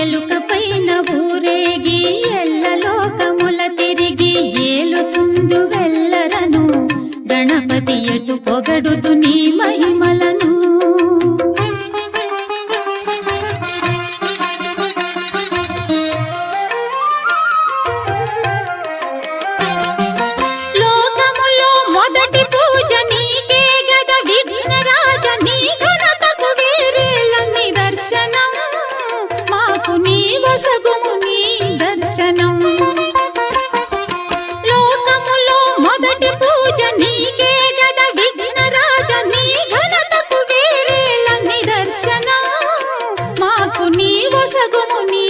ఎలుక పైన ఊరేగి ఎల్లలోకముల తిరిగి ఏలుచుందు వెల్లరను గణపతి ఎటు పొగడుదు నీ మహిమలను. లోకములో మొదటి పూజ నీకే గద విఘ్నరాజ, నీ ఘనతకు వేరేల నిదర్శనం, మాకు నీ వసగుము నీ దర్శనం. లోకములో మొదటి పూజ నీకే గద విఘ్నరాజ, నీ ఘనతకు వేరేల నిదర్శనం, మాకు నీ వసగుము నీ